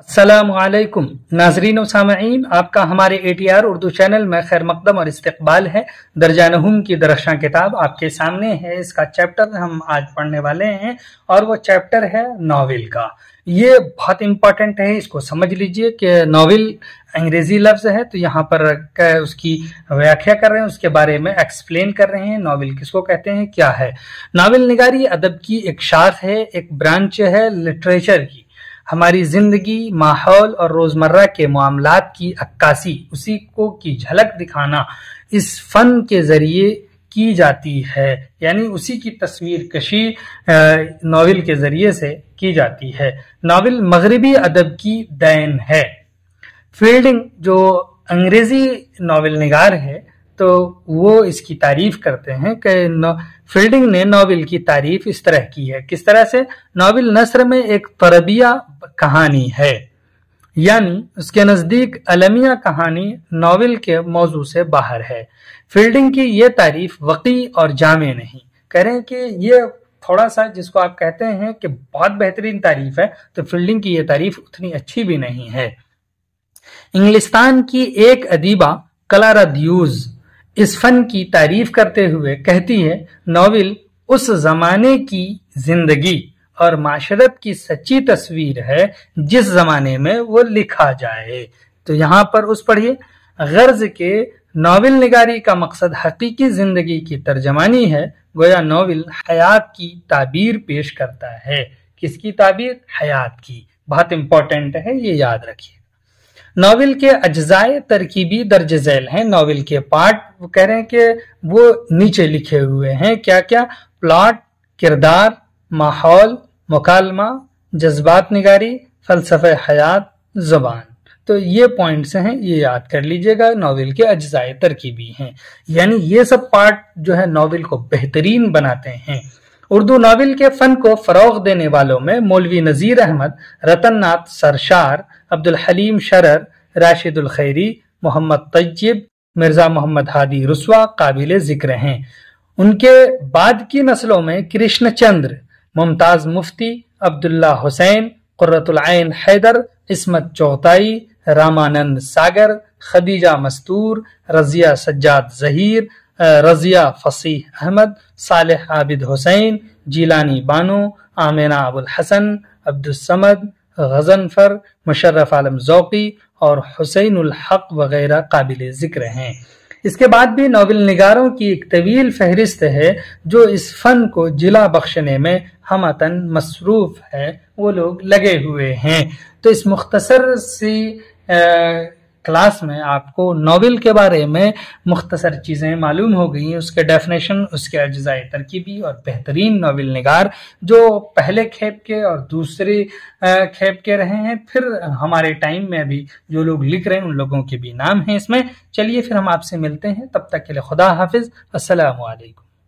अस्सलामुअलैकुम नाजरीन व सामईन, आपका हमारे ATR उर्दू चैनल में खैर मकदम और इस्तकबाल है। दर्जा नहुम की दरख्शां किताब आपके सामने है। इसका चैप्टर हम आज पढ़ने वाले हैं और वो चैप्टर है नॉवेल का। ये बहुत इंपॉर्टेंट है, इसको समझ लीजिए कि नॉवेल अंग्रेजी लफ्ज है, तो यहाँ पर उसकी व्याख्या कर रहे हैं, उसके बारे में एक्सप्लेन कर रहे हैं। नॉवेल किसको कहते हैं, क्या है। नॉवेल निगारी अदब की एक शाख है, एक ब्रांच है लिटरेचर की। हमारी जिंदगी, माहौल और रोजमर्रा के मामलात की अक्कासी, उसी को की झलक दिखाना इस फन के जरिए की जाती है, यानी उसी की तस्वीर कशी नॉवेल के जरिए से की जाती है। नॉवेल मगरिबी अदब की देन है। फील्डिंग जो अंग्रेजी नॉवेल निगार है, तो वो इसकी तारीफ करते हैं कि फील्डिंग ने नॉवेल की तारीफ इस तरह की है। किस तरह से? नॉवेल नस्र में एक तरबिया कहानी है, यानी उसके नजदीक अलमिया कहानी नॉवेल के मौजू से बाहर है। फील्डिंग की ये तारीफ वकी और जामे नहीं। कह रहे हैं कि ये थोड़ा सा जिसको आप कहते हैं कि बहुत बेहतरीन तारीफ है, तो फील्डिंग की ये तारीफ उतनी अच्छी भी नहीं है। इंग्लिस्तान की एक अदीबा क्लारा ड्यूज इस फन की तारीफ करते हुए कहती है, नॉवेल उस जमाने की जिंदगी और माशरत की सच्ची तस्वीर है जिस जमाने में वो लिखा जाए। तो यहाँ पर उस पढ़िए, गर्ज के नॉवेल निगारी का मकसद हकीकी जिंदगी की तर्जमानी है। गोया नॉवेल हयात की ताबीर पेश करता है। किसकी ताबीर? हयात की। बहुत इंपॉर्टेंट है, ये याद रखिए। नॉवेल के अज्जाए तरकीबी दर्ज झैल हैं। नॉवेल के पार्ट वो कह रहे हैं कि वो नीचे लिखे हुए हैं। क्या क्या? प्लॉट, किरदार, माहौल, मुकालमा, जज्बात निगारी, फलसफे हयात, जुबान। तो ये पॉइंट्स हैं, ये याद कर लीजिएगा। नॉवेल के अज्जाए तरकीबी हैं, यानी ये सब पार्ट जो है नॉवेल को बेहतरीन बनाते हैं। उर्दू नॉवेल के फन को फरोग देने वालों में मौलवी नजीर अहमद, रतन नाथ सरशार, अब्दुल हलीम शरर, राशिदुल खैरी, मोहम्मद तैयब, मिर्जा मोहम्मद हादी रुस्वा काबिल जिक्र हैं। उनके बाद की नस्लों में कृष्ण चंद्र, मुमताज मुफ्ती, अब्दुल्ला हुसैन, कुर्रतुल ऐन हैदर, इस्मत चौताई, रामानंद सागर, खदीजा मस्तूर, रजिया सज्जाद जहीर, रजिया फसीह अहमद, सालेह आबिद हुसैन, जीलानी बानो, आमिना अबुल हसन, अब्दुल समद, गजनफर, मुशर्रफ आलम ज़ौक़ी और हुसैनुल हक वगैरह काबिल जिक्र हैं। इसके बाद भी नॉवेल निगारों की एक तवील फहरिस्त है जो इस फन को जिला बख्शने में हमतन मसरूफ है, वो लोग लगे हुए हैं। तो इस मुख्तसर सी क्लास में आपको नॉवेल के बारे में मुख्तसर चीज़ें मालूम हो गई हैं, उसके डेफिनेशन, उसके अज्जाए तरकीबी और बेहतरीन नॉवेल निगार जो पहले खेप के और दूसरे खेप के रहे हैं, फिर हमारे टाइम में अभी जो लोग लिख रहे हैं उन लोगों के भी नाम हैं इसमें। चलिए फिर हम आपसे मिलते हैं, तब तक के लिए खुदा हाफिज, अस्सलामु अलैकुम।